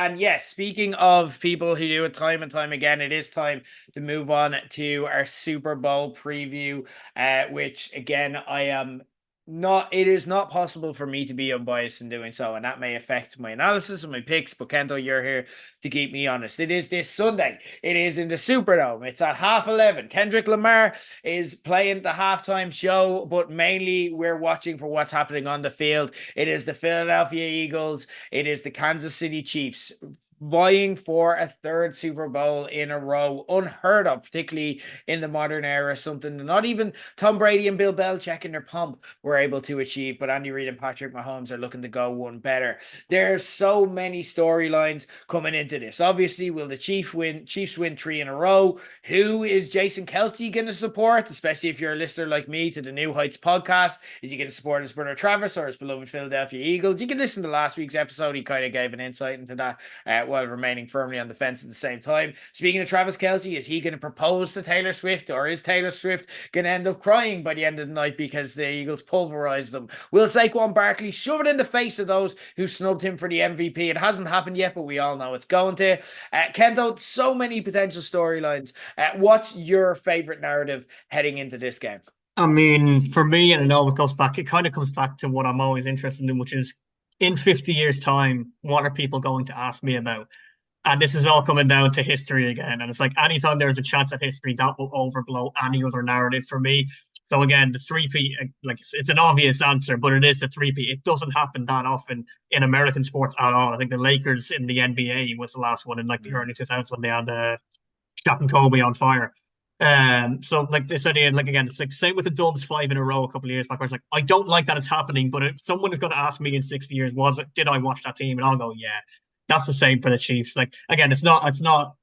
And yes, speaking of people who do it time and time again, it is time to move on to our Super Bowl preview, which again, I am not, it is not possible for me to be unbiased in doing so, and that may affect my analysis and my picks. But Kento, you're here to keep me honest. It is this Sunday. It is in the Superdome. It's at 11:30. Kendrick Lamar is playing the halftime show, but mainly we're watching for what's happening on the field. It is the Philadelphia Eagles. It is the Kansas City Chiefs vying for a third Super Bowl in a row. Unheard of, particularly in the modern era. Something that not even Tom Brady and Bill Belichick in their pomp were able to achieve, but Andy Reid and Patrick Mahomes are looking to go one better. There's so many storylines coming into this. Obviously, will the Chiefs win 3 in a row? Who is Jason Kelce going to support, especially if you're a listener like me to the New Heights podcast? Is he going to support his brother Travis or his beloved Philadelphia Eagles? You can listen to last week's episode. He kind of gave an insight into that while remaining firmly on the fence at the same time. Speaking of Travis Kelce, is he going to propose to Taylor Swift, or is Taylor Swift going to end up crying by the end of the night because the Eagles pulverized them? Will Saquon Barkley shove it in the face of those who snubbed him for the MVP? It hasn't happened yet, but we all know it's going to. Kento, so many potential storylines. What's your favorite narrative heading into this game? I mean, for me, and I know it kind of comes back to what I'm always interested in, which is in 50 years' time, what are people going to ask me about? And this is all coming down to history again. And it's like anytime there's a chance at history, that will overblow any other narrative for me. So again, the three-peat, like it's an obvious answer, but it is the three-peat. It doesn't happen that often in American sports at all. I think the Lakers in the NBA was the last one in like the early 2000s when they had Shaq and Kobe on fire. So like this idea, like again, it's like same with the Dubs 5 in a row a couple of years back. Where it's like I don't like that it's happening, but if someone is going to ask me in 60 years, did I watch that team? And I'll go, yeah. That's the same for the Chiefs. Like again, it's not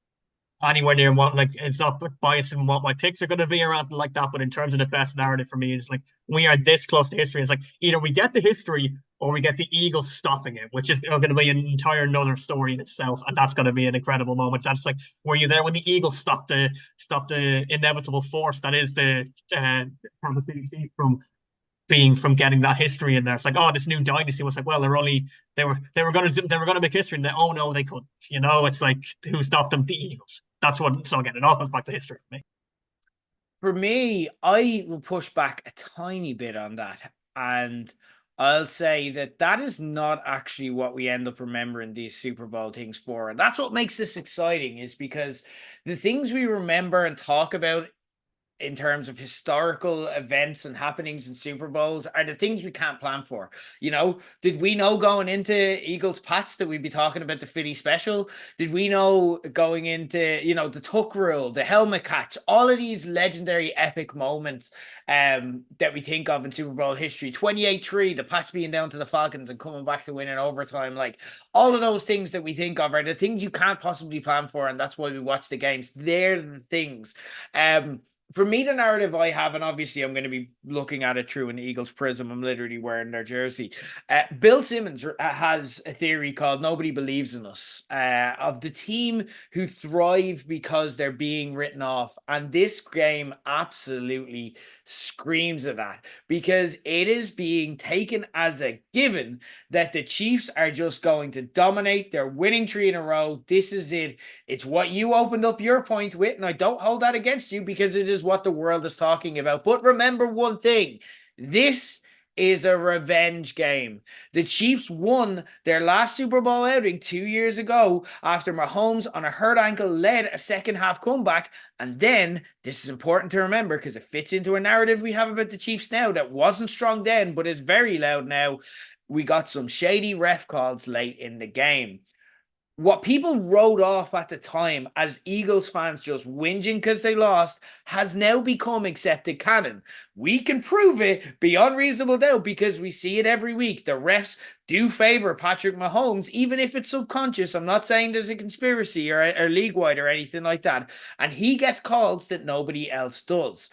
anywhere near what like it's not biased in what my picks are going to be around like that. But in terms of the best narrative for me, it's like we are this close to history. It's like either we get the history or we get the Eagles stopping it, which is going to be an entire another story in itself, and that's going to be an incredible moment. That's like were you there when the Eagles stopped the inevitable force that is the from getting that history in there. It's like, oh, this new dynasty was like, well, they were gonna make history, and then oh no, they couldn't. It's like who stopped them? The Eagles. That's what. So again, it all comes back to history for me. For me, I will push back a tiny bit on that. And I'll say that that is not actually what we end up remembering these Super Bowl things for. And that's what makes this exciting, is because the things we remember and talk about in terms of historical events and happenings in Super Bowls are the things we can't plan for. Did we know going into Eagles Pats that we'd be talking about the Philly special? Did we know going into, the tuck rule, the helmet catch, all of these legendary epic moments that we think of in Super Bowl history? 28-3, the Pats being down to the Falcons and coming back to win in overtime. Like all of those things that we think of are the things you can't possibly plan for, and that's why we watch the games. They're the things. For me, the narrative I have, and obviously I'm going to be looking at it through an Eagles prism. I'm literally wearing their jersey. Bill Simmons has a theory called "Nobody Believes in Us," of the team who thrive because they're being written off, and this game absolutely screams of that, because it is being taken as a given that the Chiefs are just going to dominate. They're winning 3 in a row. This is it. It's what you opened up your point with, and I don't hold that against you because it is what the world is talking about. But remember one thing, this is a revenge game. The Chiefs won their last Super Bowl outing 2 years ago after Mahomes on a hurt ankle led a second half comeback. And then, this is important to remember because it fits into a narrative we have about the Chiefs now that wasn't strong then, but is very loud now. We got some shady ref calls late in the game. What people wrote off at the time as Eagles fans just whinging because they lost has now become accepted canon. We can prove it beyond reasonable doubt because we see it every week. The refs do favor Patrick Mahomes, even if it's subconscious. I'm not saying there's a conspiracy or league-wide or anything like that. And he gets calls that nobody else does.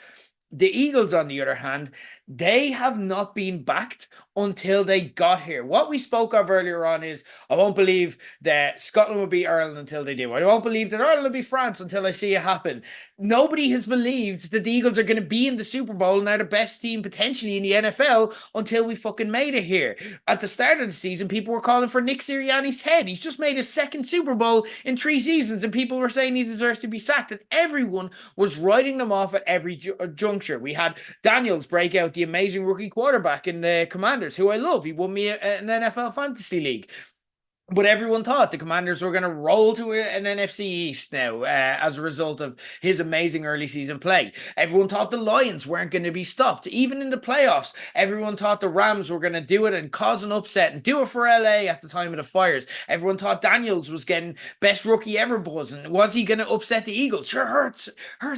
The Eagles, on the other hand, they have not been backed until they got here. What we spoke of earlier on is I won't believe that Scotland will beat Ireland until they do. I won't believe that Ireland will beat France until I see it happen. Nobody has believed that the Eagles are going to be in the Super Bowl and are the best team potentially in the NFL until we fucking made it here. At the start of the season, people were calling for Nick Sirianni's head. He's just made his second Super Bowl in 3 seasons, and people were saying he deserves to be sacked. And everyone was writing them off at every juncture. We had Daniels break out the amazing rookie quarterback in the Commanders, who I love. He won me an NFL fantasy league. But everyone thought the Commanders were going to roll to an NFC East now as a result of his amazing early season play. Everyone thought the Lions weren't going to be stopped. Even in the playoffs, everyone thought the Rams were going to do it and cause an upset and do it for LA at the time of the fires. Everyone thought Daniels was getting best rookie ever buzz. And was he going to upset the Eagles? Sure, Hurts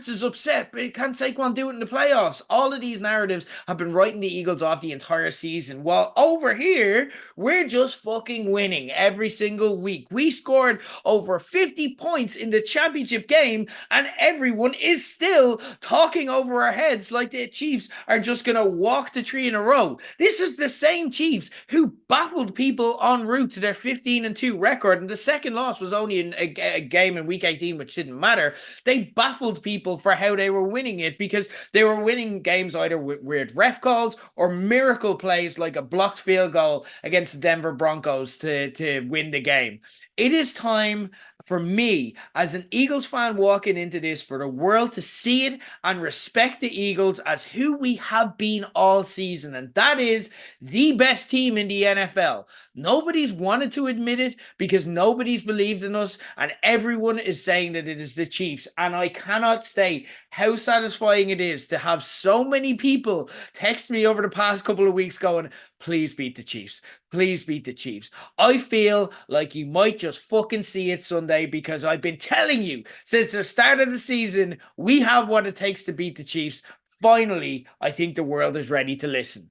is upset, but can't Saquon do it in the playoffs? All of these narratives have been writing the Eagles off the entire season. While over here, we're just fucking winning every single week. We scored over 50 points in the championship game, and everyone is still talking over our heads like the Chiefs are just going to walk the tree in a row. This is the same Chiefs who baffled people en route to their 15-2 record, and the second loss was only in a game in week 18, which didn't matter. They baffled people for how they were winning it because they were winning games either with weird ref calls or miracle plays like a blocked field goal against the Denver Broncos to win the game. It is time for me, as an Eagles fan walking into this, for the world to see it and respect the Eagles as who we have been all season. And that is the best team in the NFL. Nobody's wanted to admit it because nobody's believed in us. And everyone is saying that it is the Chiefs. And I cannot state how satisfying it is to have so many people text me over the past couple of weeks going, please beat the Chiefs. Please beat the Chiefs. I feel like you might just fucking see it Sunday because I've been telling you since the start of the season, we have what it takes to beat the Chiefs. Finally, I think the world is ready to listen.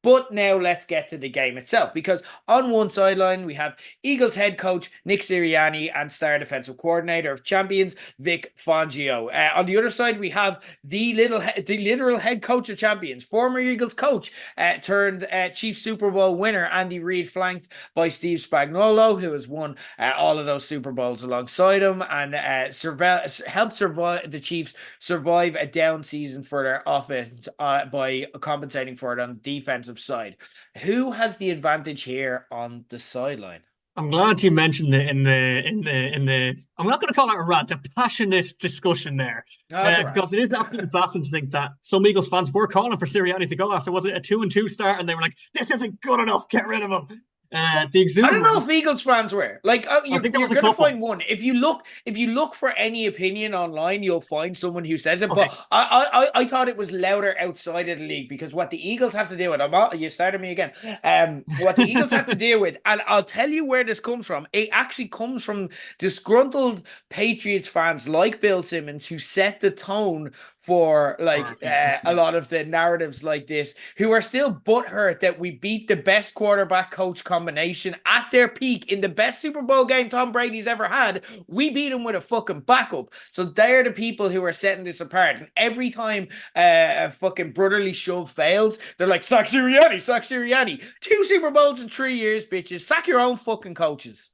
But now let's get to the game itself, because on one sideline we have Eagles head coach Nick Sirianni and star defensive coordinator of champions Vic Fangio. On the other side we have the literal head coach of champions, former Eagles coach turned Chief Super Bowl winner Andy Reid, flanked by Steve Spagnuolo, who has won all of those Super Bowls alongside him and helped survive the Chiefs survive a down season for their offense by compensating for it on the defensive side. Who has the advantage here on the sideline? I'm glad you mentioned it in the I'm not going to call it a rant, a passionate discussion there, because it is absolutely baffling to think that some Eagles fans were calling for Sirianni to go after, was it a 2-2 start, and they were like, "This isn't good enough, get rid of him." The exuberance. I don't know if Eagles fans were like, you're going to find one. If you look for any opinion online, you'll find someone who says it. Okay. But I thought it was louder outside of the league, because what the Eagles have to deal with, you started me again. What the Eagles have to deal with, and I'll tell you where this comes from. It actually comes from disgruntled Patriots fans like Bill Simmons, who set the tone for a lot of the narratives like this, who are still butthurt that we beat the best quarterback coach combination at their peak in the best Super Bowl game Tom Brady's ever had. We beat him with a fucking backup. So they're the people who are setting this apart. And every time a fucking brotherly shove fails, they're like, sack Sirianni, sack Sirianni. 2 Super Bowls in 3 years, bitches. Sack your own fucking coaches.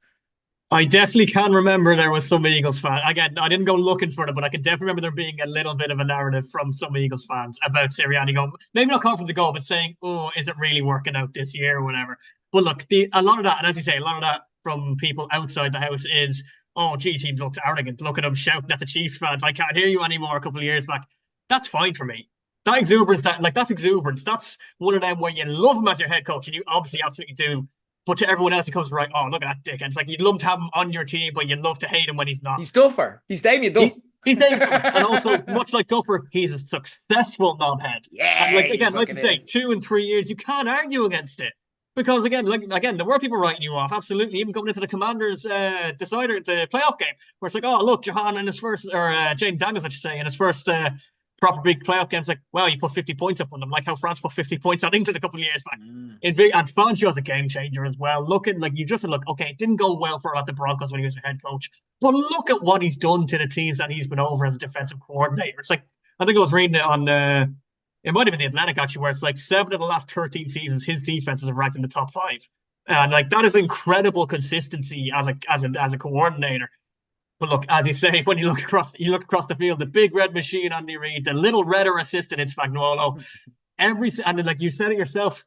I definitely can remember there was some Eagles fans. Again, I didn't go looking for it, but I can definitely remember there being a little bit of a narrative from some Eagles fans about Sirianni going, maybe not calling for the goal, but saying, "Oh, is it really working out this year or whatever?" But look, a lot of that, and as you say, a lot of that from people outside the house is, "Oh, gee, teams looks arrogant. Look at them shouting at the Chiefs fans. I can't hear you anymore." A couple of years back, that's fine for me. That exuberance, that's exuberance. That's one of them where you love him as your head coach, and you obviously absolutely do. But to everyone else, he comes right, "Oh, look at that dick." And it's like, you'd love to have him on your team, but you'd love to hate him when he's not. He's Duffer. He's Damien Duff. He's Damien Duff. And also, much like Duffer, he's a successful knobhead. Yeah. And like you say, 2 and 3 years, you can't argue against it. Because again, there were people writing you off, absolutely. Even coming into the Commanders decider, the playoff game, where it's like, "Oh, look, Jahan in his first, or Jaden Daniels, I should say, in his first proper big playoff games, like, wow, you put 50 points up on them, like how France put 50 points on England a couple of years back." And Fangio's a game changer as well. Looking like, you just said, look, okay, it didn't go well for the Broncos when he was a head coach, but look at what he's done to the teams that he's been over as a defensive coordinator. It's like, I think I was reading it on it might have been the Atlantic actually, where it's like 7 of the last 13 seasons, his defenses have ranked in the top five. And like that is incredible consistency as a coordinator. But look, as you say, when you look across the field, the big red machine Andy Reid, the little redder assistant in Spagnuolo, and then, like you said it yourself,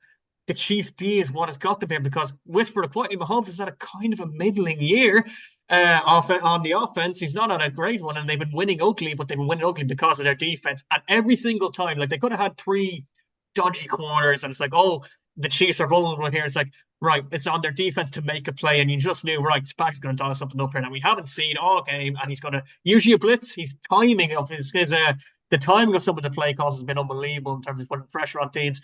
the Chiefs D is what has got them here because whisper quietly, Mahomes has had a kind of a middling year off on the offense. He's not on a great one, and they've been winning ugly, but they've been winning ugly because of their defense. And every single time, like they could have had three dodgy corners, and it's like, oh, the Chiefs are vulnerable here. It's like, right, it's on their defense to make a play, and you just knew, right, Spags going to dial something up here that we haven't seen all game, and he's going to usually a blitz. His timing of his the timing of some of the play calls has been unbelievable in terms of putting pressure on teams.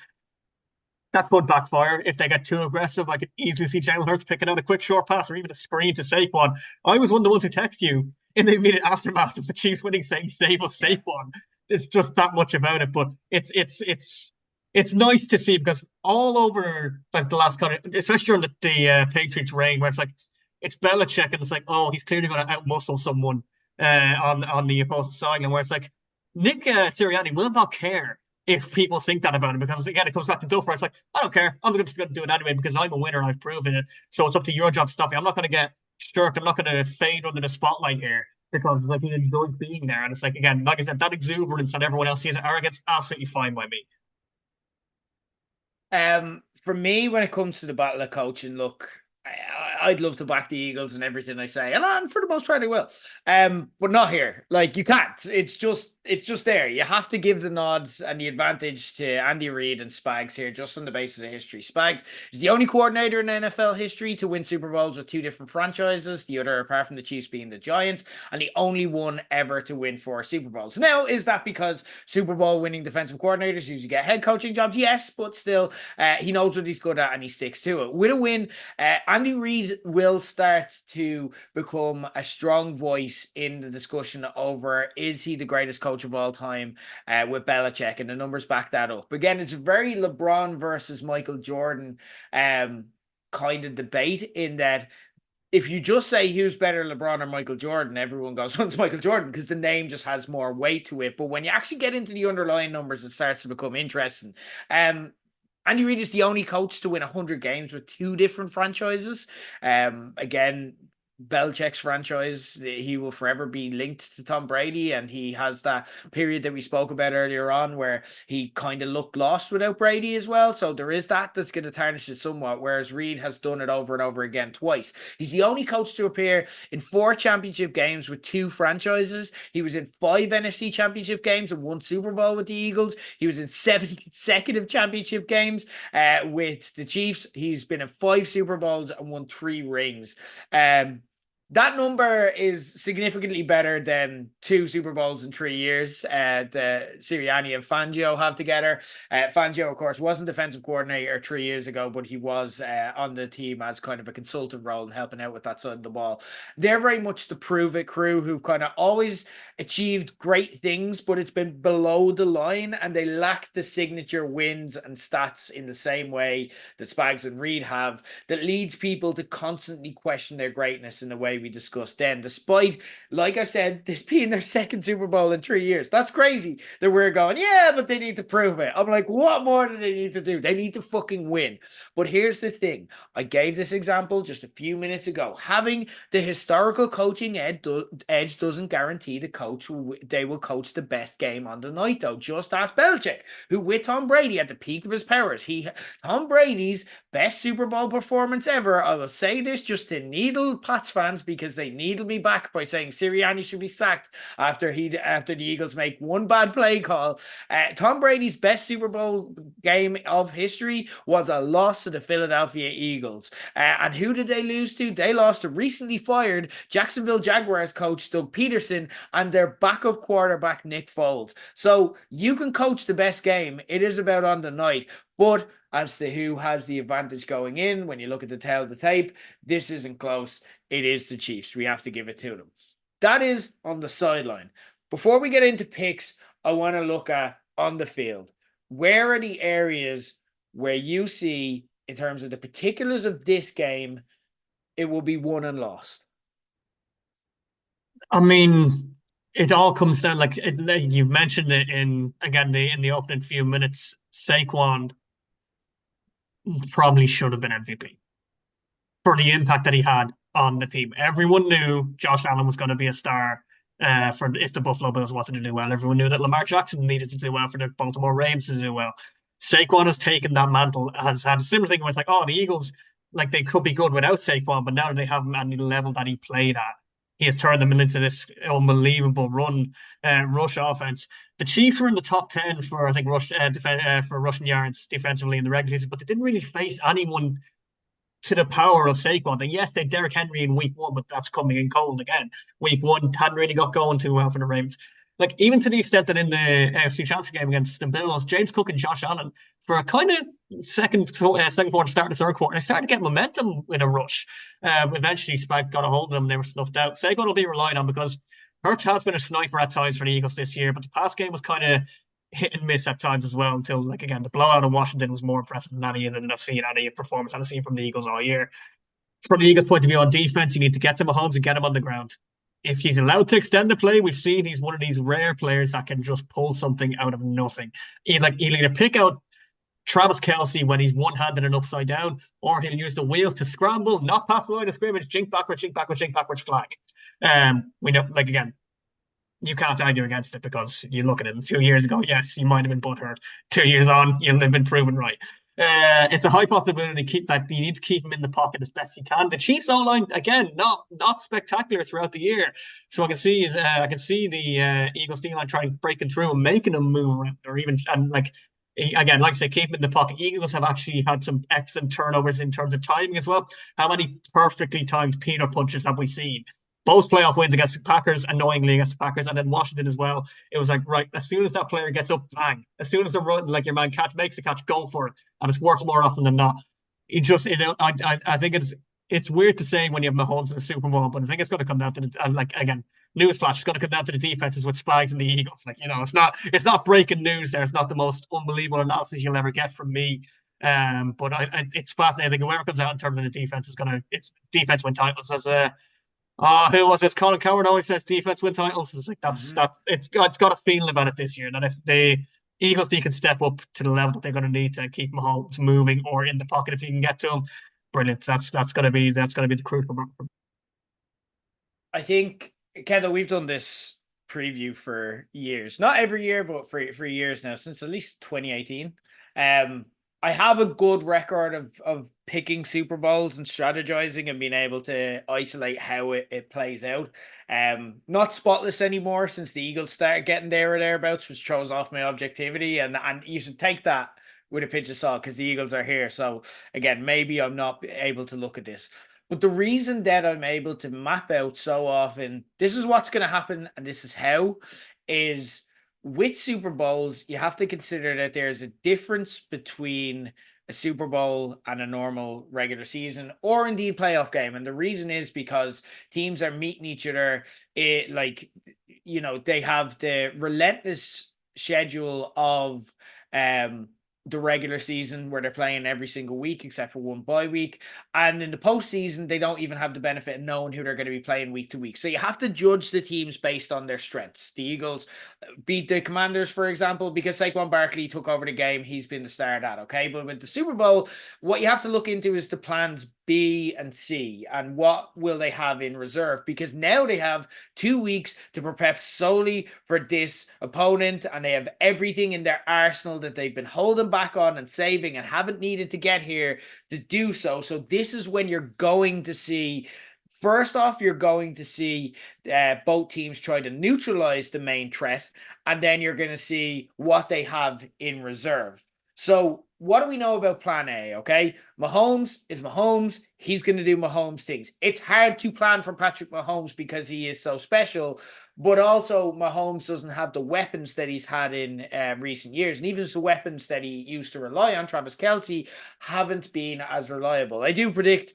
That could backfire if they get too aggressive. I could easily see Jalen Hurts picking out a quick short pass or even a screen to Saquon. I was one of the ones who text you in the immediate aftermath of the Chiefs winning, saying save us, Yeah. Saquon. It's just that much about it, but it's nice to see because all over like the last kind of, especially during the Patriots reign, where it's Belichick and it's like, oh, he's clearly going to outmuscle someone on the opposing side, and where it's like Nick Sirianni will not care if people think that about him because again it comes back to Duffer. It's like I don't care. I'm just going to do it anyway because I'm a winner and I've proven it. So it's up to your job to stop me. I'm not going to get shirked. I'm not going to fade under the spotlight here because like he enjoys being there. And it's like again, like I said, that exuberance that everyone else sees arrogance, absolutely fine by me. For me, when it comes to the battle of coaching, look, I'd love to back the Eagles and everything I say, and for the most part, I will. But not here. Like you can't. It's just there. You have to give the nods and the advantage to Andy Reid and Spags here, just on the basis of history. Spags is the only coordinator in NFL history to win Super Bowls with two different franchises. The other, apart from the Chiefs, being the Giants, and the only one ever to win four Super Bowls. Now, is that because Super Bowl winning defensive coordinators usually get head coaching jobs? Yes, but still, he knows what he's good at and he sticks to it. With a win, Andy Reid will start to become a strong voice in the discussion over is he the greatest coach of all time with Belichick, and the numbers back that up. Again, it's a very LeBron versus Michael Jordan kind of debate in that if you just say who's better, LeBron or Michael Jordan, everyone goes, well, it's Michael Jordan because the name just has more weight to it. But when you actually get into the underlying numbers, it starts to become interesting. Andy Reid is the only coach to win 100 games with two different franchises. Again, Belichick's franchise, he will forever be linked to Tom Brady, and he has that period that we spoke about earlier on where he kind of looked lost without Brady as well. So there is that's going to tarnish it somewhat, whereas Reid has done it over and over again twice. He's the only coach to appear in four championship games with two franchises. He was in five NFC championship games and one Super Bowl with the Eagles. He was in 7 consecutive championship games with the Chiefs. He's been in five Super Bowls and won three rings. That number is significantly better than two Super Bowls in 3 years the Sirianni and Fangio have together. Fangio, of course, wasn't defensive coordinator 3 years ago, but he was on the team as kind of a consultant role and helping out with that side of the ball. They're very much the prove it crew who've kind of always achieved great things, but it's been below the line and they lack the signature wins and stats in the same way that Spags and Reid have that leads people to constantly question their greatness in the way we discussed then, despite, like I said, this being their second Super Bowl in 3 years. That's crazy that we're going, yeah, but they need to prove it. I'm like, what more do they need to do? They need to fucking win. But here's the thing. I gave this example just a few minutes ago. Having the historical coaching edge doesn't guarantee they will coach the best game on the night, though. Just ask Belichick, who with Tom Brady at the peak of his powers, Tom Brady's best Super Bowl performance ever. I will say this just to needle Pats fans because they needle me back by saying Sirianni should be sacked after the Eagles make one bad play call. Tom Brady's best Super Bowl game of history was a loss to the Philadelphia Eagles. And who did they lose to? They lost to recently fired Jacksonville Jaguars coach Doug Peterson and their backup quarterback Nick Foles. So you can coach the best game. It is about on the night. But as to who has the advantage going in, when you look at the tail of the tape, this isn't close. It is the Chiefs. We have to give it to them. That is on the sideline. Before we get into picks, I want to look at on the field. Where are the areas where you see, in terms of the particulars of this game, it will be won and lost? I mean, it all comes down like you've mentioned it in again in the opening few minutes. Saquon probably should have been MVP for the impact that he had on the team. Everyone knew Josh Allen was going to be a star for if the Buffalo Bills wanted to do well. Everyone knew that Lamar Jackson needed to do well for the Baltimore Ravens to do well. Saquon has taken that mantle, has had a similar thing with like, oh, the Eagles, like they could be good without Saquon, but now that they have him at the level that he played at, he has turned them into this unbelievable rush offense. The Chiefs were in the top 10 for I think for rushing yards defensively in the regular season, but they didn't really face anyone to the power of Saquon. And yes, they Derrick Henry in week one, but that's coming in cold again. Week one hadn't really got going too well for the Ravens. Like even to the extent that in the AFC Championship game against the Bills, James Cook and Josh Allen for a kind of second quarter, start the third quarter, they started to get momentum with a rush. Eventually, Spike got a hold of them; they were snuffed out. Saquon will be relied on because Hurts has been a sniper at times for the Eagles this year, but the pass game was kind of hit and miss at times as well until like again the blowout in Washington was more impressive than any than I've seen any performance I've seen from the Eagles all year. From the Eagles' point of view on defense, you need to get to Mahomes and get him on the ground. If he's allowed to extend the play, we've seen he's one of these rare players that can just pull something out of nothing. He'll either pick out Travis Kelce when he's one-handed and upside down, or he'll use the wheels to scramble, not pass the line of scrimmage, jink backwards, jink backwards, jink backwards, flag. We know, like again, you can't argue against it because you look at him 2 years ago. Yes, you might have been butthurt. 2 years on, you'll have been proven right. It's a high possibility keep that you need to keep him in the pocket as best you can. The Chiefs O line again, not spectacular throughout the year, so I can see the Eagles D line trying breaking through and making them move around, or even and like again, like I say, keep him in the pocket. Eagles have actually had some excellent turnovers in terms of timing as well. How many perfectly timed Peter punches have we seen? Both playoff wins against the Packers, annoyingly against the Packers, and then Washington as well. It was like, right, as soon as that player gets up, bang. As soon as the run, like your man makes the catch, go for it. And it's worked more often than not. It just, I think it's weird to say when you have Mahomes in the Super Bowl, but I think it's going to come down to like again, newsflash, it's going to come down to the defenses with Spags and the Eagles. Like it's not breaking news. There, it's not the most unbelievable analysis you'll ever get from me. But it's fascinating. I think whoever comes out in terms of the defense is going to it's defense win titles as who was it? Colin Coward always says defense win titles. It's like Mhm. it's got a feeling about it this year that if the Eagles can step up to the level that they're going to need to keep Mahomes moving or in the pocket if you can get to him, brilliant. That's gonna be the crucial. I think, Kendall, we've done this preview for years, not every year, but for years now, since at least 2018. Um, I have a good record of picking Super Bowls and strategizing and being able to isolate how it plays out. Not spotless anymore since the Eagles started getting there or thereabouts, which throws off my objectivity. And you should take that with a pinch of salt because the Eagles are here. So again, maybe I'm not able to look at this. But the reason that I'm able to map out so often, this is what's going to happen, and this is how, is with Super Bowls, you have to consider that there's a difference between a Super Bowl and a normal regular season or indeed playoff game. And the reason is because teams are meeting each other. They have the relentless schedule of the regular season where they're playing every single week except for one bye week. And in the postseason, they don't even have the benefit of knowing who they're going to be playing week to week. So you have to judge the teams based on their strengths. The Eagles beat the Commanders, for example, because Saquon Barkley took over the game. He's been the star of that, okay? But with the Super Bowl, what you have to look into is the plans B and C and what will they have in reserve, because now they have 2 weeks to prepare solely for this opponent, and they have everything in their arsenal that they've been holding back on and saving and haven't needed to get here to do so. So this is when you're going to see, first off, you're going to see both teams try to neutralize the main threat, and then you're going to see what they have in reserve. So what do we know about plan A? Okay. Mahomes is Mahomes. He's going to do Mahomes things. It's hard to plan for Patrick Mahomes because he is so special, but also Mahomes doesn't have the weapons that he's had in recent years. And even the weapons that he used to rely on, Travis Kelce, haven't been as reliable. I do predict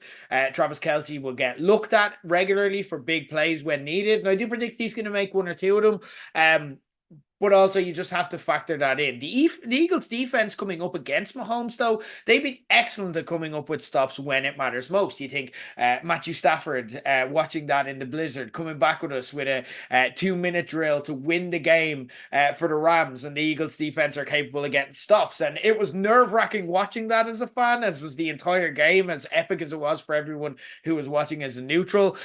Travis Kelce will get looked at regularly for big plays when needed. And I do predict he's going to make one or two of them. But also, you just have to factor that in. The Eagles' defense coming up against Mahomes, though, they've been excellent at coming up with stops when it matters most. You think Matthew Stafford, watching that in the blizzard, coming back with us with a 2 minute drill to win the game for the Rams, and the Eagles' defense are capable of getting stops. And it was nerve wracking watching that as a fan, as was the entire game, as epic as it was for everyone who was watching as a neutral.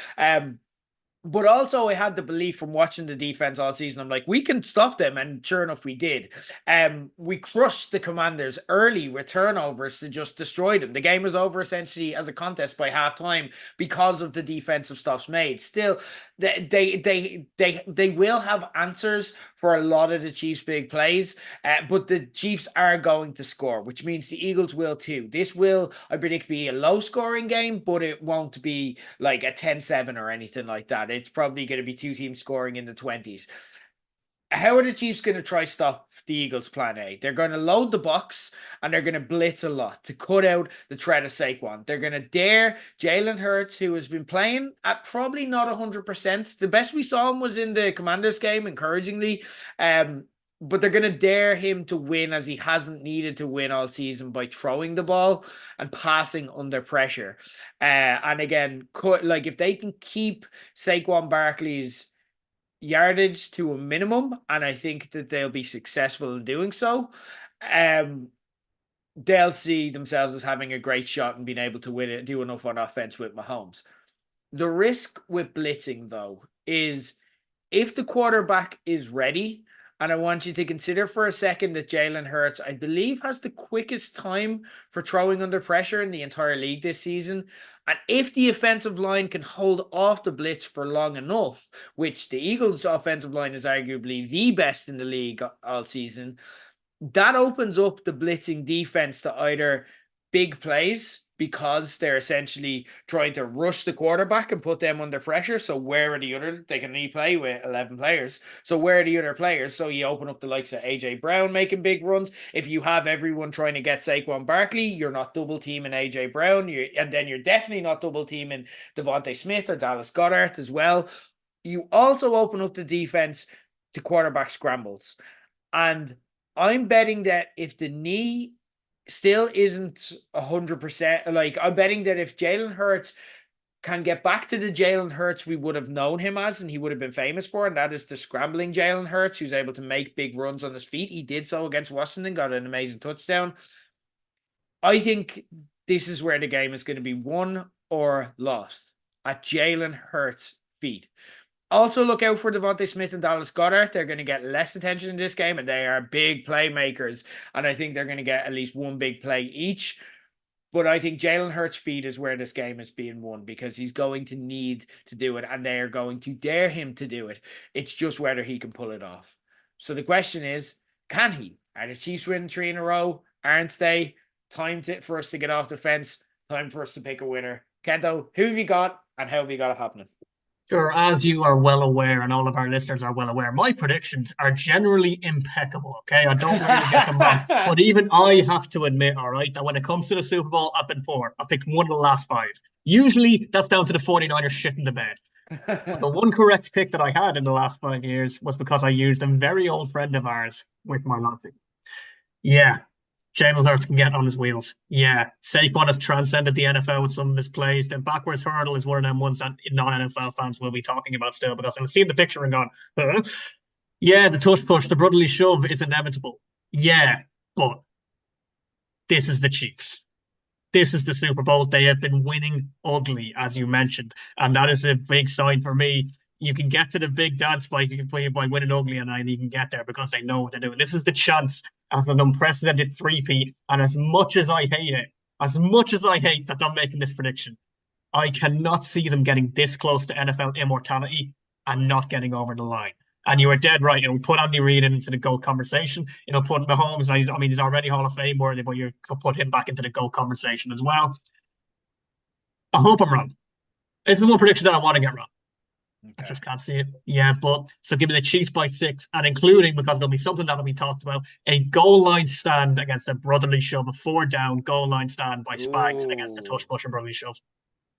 But also, I had the belief from watching the defense all season. I'm like, we can stop them, and sure enough, we did. We crushed the Commanders early with turnovers to just destroy them. The game was over essentially as a contest by halftime because of the defensive stops made. Still, they will have answers for a lot of the Chiefs' big plays, but the Chiefs are going to score, which means the Eagles will too. This will, I predict, be a low-scoring game, but it won't be like a 10-7 or anything like that. It's probably going to be two teams scoring in the 20s. How are the Chiefs going to try stop the Eagles' plan A? They're going to load the box and they're going to blitz a lot to cut out the threat of Saquon. They're going to dare Jalen Hurts, who has been playing at probably not 100%. The best we saw him was in the Commanders game, encouragingly. But they're going to dare him to win, as he hasn't needed to win all season, by throwing the ball and passing under pressure. And again, like if they can keep Saquon Barkley's yardage to a minimum, and I think that they'll be successful in doing so, um, they'll see themselves as having a great shot and being able to win it, do enough on offense with Mahomes. The risk with blitzing, though, is if the quarterback is ready, and I want you to consider for a second that Jalen Hurts, I believe, has the quickest time for throwing under pressure in the entire league this season. And if the offensive line can hold off the blitz for long enough, which the Eagles' offensive line is arguably the best in the league all season, that opens up the blitzing defense to either big plays, because they're essentially trying to rush the quarterback and put them under pressure. So where are the other? They can only play with 11 players. So where are the other players? So you open up the likes of AJ Brown making big runs. If you have everyone trying to get Saquon Barkley, you're not double teaming AJ Brown. And then you're definitely not double teaming Devontae Smith or Dallas Goedert as well. You also open up the defense to quarterback scrambles. And I'm betting that if the knee still isn't 100%, like I'm betting that if Jalen Hurts can get back to the Jalen Hurts we would have known him as, and he would have been famous for, and that is the scrambling Jalen Hurts who's able to make big runs on his feet. He did so against Washington, got an amazing touchdown. I think this is where the game is going to be won or lost, at Jalen Hurts' feet. Also, look out for Devontae Smith and Dallas Goedert. They're going to get less attention in this game, and they are big playmakers. And I think they're going to get at least one big play each. But I think Jalen Hurts' feet is where this game is being won, because he's going to need to do it, and they are going to dare him to do it. It's just whether he can pull it off. So the question is, can he? Are the Chiefs winning 3 in a row? Aren't they? Time for us to get off the fence. Time for us to pick a winner. Kento, who have you got, and how have you got it happening? Sure, as you are well aware, and all of our listeners are well aware, my predictions are generally impeccable. Okay, I don't really get them wrong. But even I have to admit, all right, that when it comes to the Super Bowl, I've been poor. I picked one of the last 5. Usually that's down to the 49ers shit in the bed. But the one correct pick that I had in the last 5 years was because I used a very old friend of ours with my logic. Yeah, Jalen Hurts can get on his wheels. Yeah, Saquon has transcended the NFL with some of his plays. The backwards hurdle is one of them ones that non-NFL fans will be talking about still, because I've seen the picture and gone, huh? Yeah, the tush push, the brotherly shove is inevitable. Yeah, but this is the Chiefs. This is the Super Bowl. They have been winning ugly, as you mentioned, and that is a big sign for me. You can get to the big dance by winning ugly, and you can get there because they know what they're doing. This is the chance as an unprecedented three-peat, and as much as I hate it, as much as I hate that I'm making this prediction, I cannot see them getting this close to NFL immortality and not getting over the line. And you are dead right. It'll put Andy Reid into the GOAT conversation. It'll put Mahomes, I mean, he's already Hall of Fame worthy, but you could put him back into the GOAT conversation as well. I hope I'm wrong. This is one prediction that I want to get wrong. Okay. I just can't see it. Yeah, but so give me the Chiefs by 6, and including, because there'll be something that'll be talked about, a goal line stand against a brotherly shove, a 4 down goal line stand by Spags against a tush push and brotherly shove.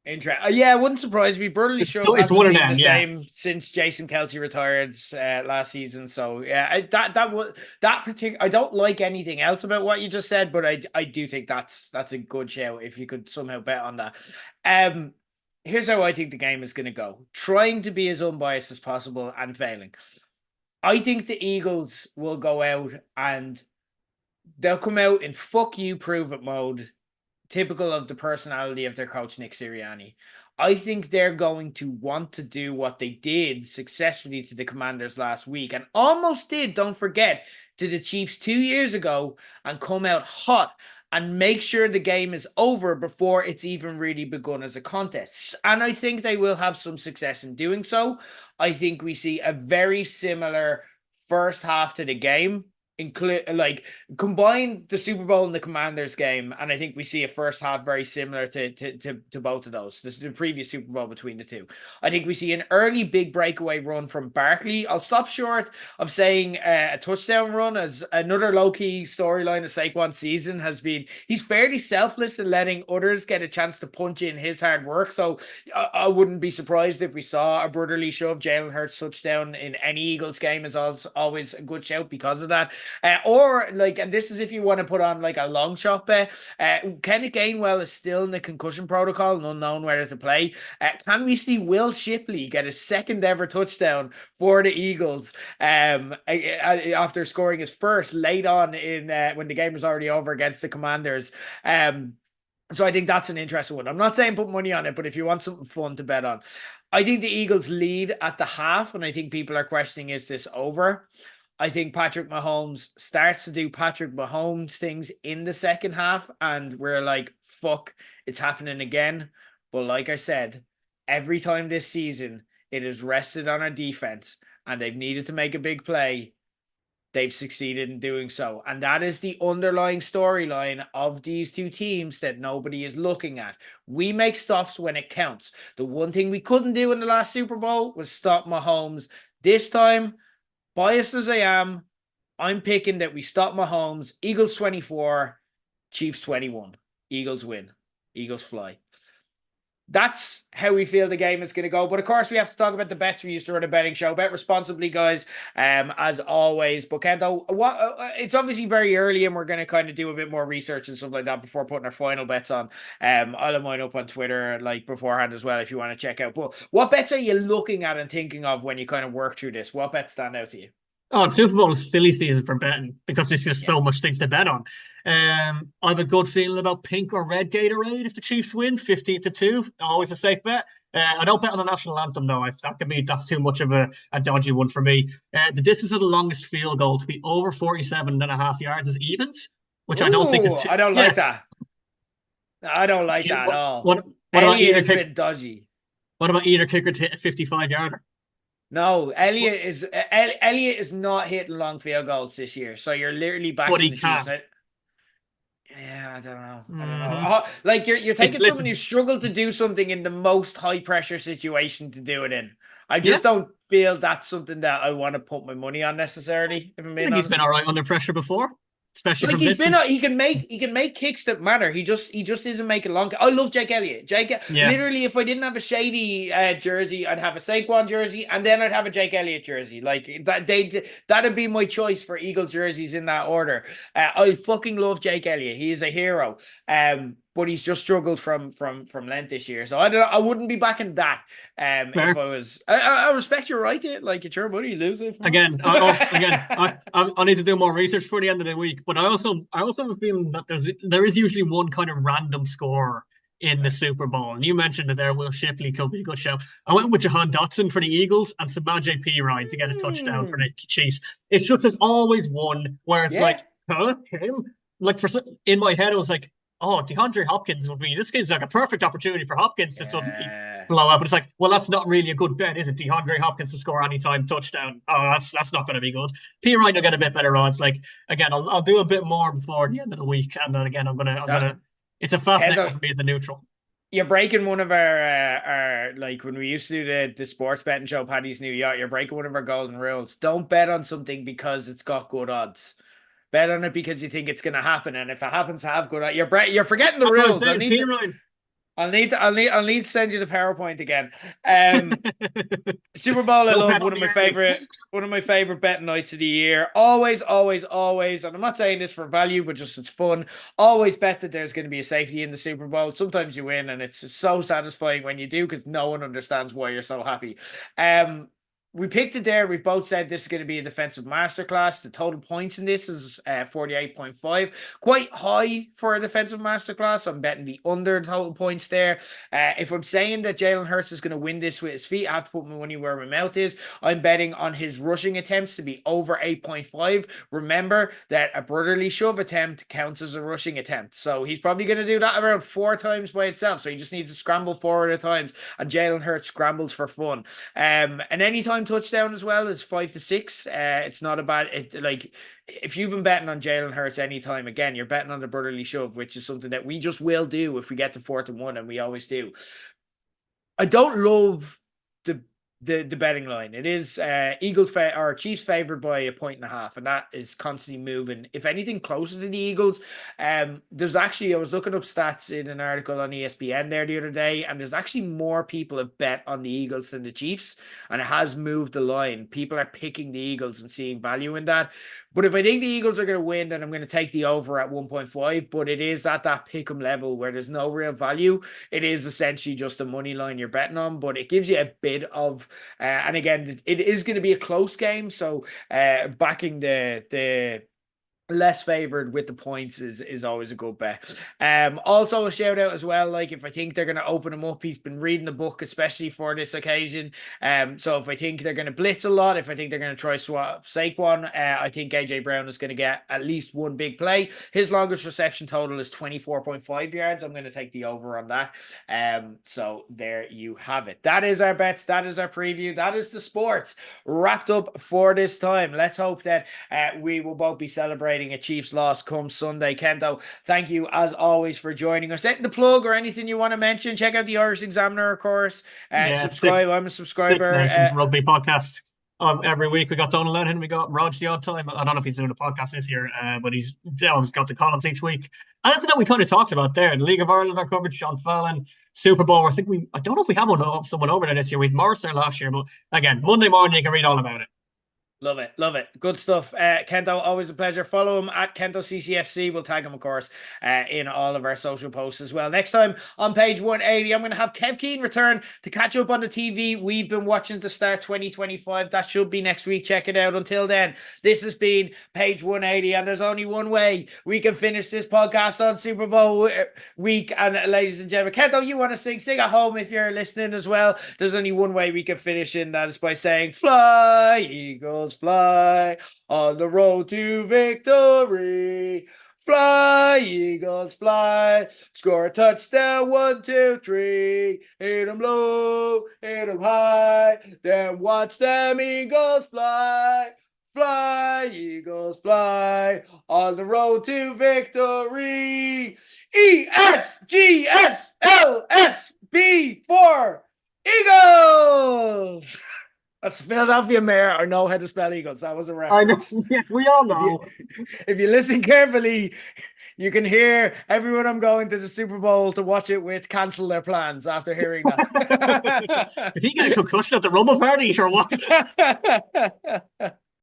Yeah, it wouldn't surprise me. Brotherly Shove It's one hasn't of been the them, yeah. same since Jason Kelsey retired last season. So yeah, that would that particular. I don't like anything else about what you just said, but I do think that's a good shout if you could somehow bet on that. Um, Here's how I think the game is going to go: trying to be as unbiased as possible and failing. I think the Eagles will go out and they'll come out in fuck you, prove it mode, typical of the personality of their coach, Nick Sirianni. I think they're going to want to do what they did successfully to the Commanders last week and almost did, don't forget, to the Chiefs 2 years ago and come out hot and make sure the game is over before it's even really begun as a contest. And I think they will have some success in doing so. I think we see a very similar first half to the game, include like combine the Super Bowl and the Commanders game, and I think we see a first half very similar to both of those. This is the previous Super Bowl between the two. I think we see an early big breakaway run from Barkley. I'll stop short of saying a touchdown run, as another low key storyline of Saquon's season has been he's fairly selfless in letting others get a chance to punch in his hard work. So I wouldn't be surprised if we saw a brotherly shove. Jalen Hurts touchdown in any Eagles game is always a good shout because of that. Or like, and this is if you want to put on like a long shot bet. Kenneth Gainwell is still in the concussion protocol and unknown whether to play. Can we see Will Shipley get a second ever touchdown for the Eagles after scoring his first late on in when the game was already over against the Commanders? So I think that's an interesting one. I'm not saying put money on it, but if you want something fun to bet on, I think the Eagles lead at the half, and I think people are questioning, is this over? I think Patrick Mahomes starts to do Patrick Mahomes things in the second half, and we're like, fuck, it's happening again. But like I said, every time this season, it has rested on our defense, and they've needed to make a big play. They've succeeded in doing so. And that is the underlying storyline of these two teams that nobody is looking at. We make stops when it counts. The one thing we couldn't do in the last Super Bowl was stop Mahomes. This time, biased as I am, I'm picking that we stop Mahomes. Eagles 24, Chiefs 21. Eagles win. Eagles fly. That's how we feel the game is going to go. But of course, we have to talk about the bets we used to run a betting show. Bet responsibly, guys, as always. But Kento, it's obviously very early, and we're going to kind of do a bit more research and stuff like that before putting our final bets on. I'll have mine up on Twitter like beforehand as well if you want to check out. But what bets are you looking at and thinking of when you kind of work through this? What bets stand out to you? Oh, Super Bowl is silly season for betting because there's just Yeah. so much things to bet on. I have a good feeling about pink or red Gatorade if the Chiefs win, 15-2. Always a safe bet. I don't bet on the national anthem though. That's too much of a dodgy one for me. The distance of the longest field goal to be over 47 and a half yards is evens, which I don't think is Ooh, too. I don't Yeah. like that. I don't like that at What all. what what about Elliott either has kick? been dodgy. What about either kicker to hit a 55 yarder? No, Elliott is not hitting long field goals this year. So you're literally But backing he the Chiefs. can. Yeah, I don't know. I don't know. Hmm. Like you're It's taking someone who listen. struggled to do something in the most high pressure situation to do it in. I Yeah. just don't feel that's something that I want to put my money on necessarily, if I'm I being think he's been all honest. right under pressure before, especially Like from he's been, distance. he can make kicks that matter. He just isn't making long. I love Jake Elliott. Jake, Yeah, literally, if I didn't have a shady jersey, I'd have a Saquon jersey, and then I'd have a Jake Elliott jersey. Like that'd be my choice for Eagles jerseys in that order. I fucking love Jake Elliott. He is a hero. But he's just struggled from length this year. So I don't. I wouldn't be backing that. If fair. I was, I respect your right to it. Like it's your money, lose it. I need to do more research for the end of the week. But I also have a feeling that there is usually one kind of random score in the Super Bowl. And you mentioned that there Will Shipley could be a good show. I went with Jahan Dotson for the Eagles and Samaje Perine to get a touchdown for Hmm. the Chiefs. It's just there's always one where it's Yeah. like, huh, him? Like in my head, I was like, oh, DeAndre Hopkins would be. This game's like a perfect opportunity for Hopkins to suddenly Yeah. blow up. But it's like, well, that's not really a good bet, is it? DeAndre Hopkins to score anytime touchdown. Oh, that's not going to be good. P. Ryan will get a bit better odds. Like again, I'll do a bit more before the end of the week, and then again, I'm gonna. It's a fascinating one Heather, for me as a neutral. you're breaking one of our like when we used to do the sports betting show, Paddy's New Yacht. You're breaking one of our golden rules. Don't bet on something because it's got good odds. Bet on it because you think it's going to happen, and if it happens to have good odds, you're forgetting the That's what I'm rules. I saying. need P. to. Ryan. I'll need to send you the PowerPoint again. Um, Super Bowl, I No love pet on the one of my favorite betting nights of the year. Always, always, always, and I'm not saying this for value, but just it's fun. Always bet that there's going to be a safety in the Super Bowl. Sometimes you win, and it's so satisfying when you do because no one understands why you're so happy. Um, we picked it there. We've both said this is going to be a defensive masterclass. The total points in this is 48.5. Quite high for a defensive masterclass. I'm betting the under total points there. If I'm saying that Jalen Hurts is going to win this with his feet, I have to put my money where my mouth is. I'm betting on his rushing attempts to be over 8.5. Remember that a brotherly shove attempt counts as a rushing attempt. So he's probably going to do that around 4 times by itself. So he just needs to scramble forward at times. And Jalen Hurts scrambles for fun. And anytime touchdown as well is 5 to 6. It's not a bad, like, if you've been betting on Jalen Hurts anytime, again, you're betting on the brotherly shove, which is something that we just will do if we get to 4-1, and we always do. I don't love the the betting line. It is Eagles or Chiefs favored by 1.5, and that is constantly moving. If anything, closer to the Eagles. There's actually, I was looking up stats in an article on ESPN there the other day, and there's actually more people have bet on the Eagles than the Chiefs, and it has moved the line. People are picking the Eagles and seeing value in that. But if I think the Eagles are going to win, then I'm going to take the over at 1.5. But it is at that pick 'em level where there's no real value. It is essentially just a money line you're betting on, but it gives you a bit of, and again, it is going to be a close game. So backing the less favored with the points is always a good bet. Also a shout out as well, like if I think they're going to open him up, he's been reading the book especially for this occasion. So if I think they're going to blitz a lot, if I think they're going to try swap Saquon, I think AJ Brown is going to get at least one big play. His longest reception total is 24.5 yards. I'm going to take the over on that. So there you have it. That is our bets. That is our preview. That is the sports wrapped up for this time. Let's hope that we will both be celebrating a Chiefs loss come Sunday. Kento, thank you as always for joining us. Setting the plug or anything you want to mention, check out the Irish Examiner, of course. Yeah, Subscribe. I'm a Six subscriber. Nations Rugby podcast. Every week we got Donald Lennon, we got Rog the odd time. I don't know if he's doing a podcast this year, but he's always got the columns each week. And I think that we kind of talked about there. The League of Ireland, our coverage, John Fallon, Super Bowl. I don't know if we have someone over there this year. We had Morris there last year, but again, Monday morning you can read all about it. Love it. Love it. Good stuff. Kento, always a pleasure. Follow him at Kento CCFC. We'll tag him, of course, in all of our social posts as well. Next time on page 180, I'm going to have Kev Keane return to catch up on the TV we've been watching to start 2025. That should be next week. Check it out. Until then, this has been page 180, and there's only one way we can finish this podcast on Super Bowl week. And ladies and gentlemen, Kento, you want to sing at home if you're listening as well. There's only one way we can finish in that is by saying, "Fly, Eagles, fly on the road to victory. Fly, Eagles, fly. Score a touchdown, 1, 2, 3. Hit them low, hit them high. Then watch them Eagles fly. Fly, Eagles, fly on the road to victory. ESGSLSB for Eagles." That's Philadelphia Mayor or know how to spell Eagles. That was a I know. reference. Yeah, we all know. If you listen carefully, you can hear everyone I'm going to the Super Bowl to watch it with cancel their plans after hearing Did he get a concussion at the Rumble party or what? that.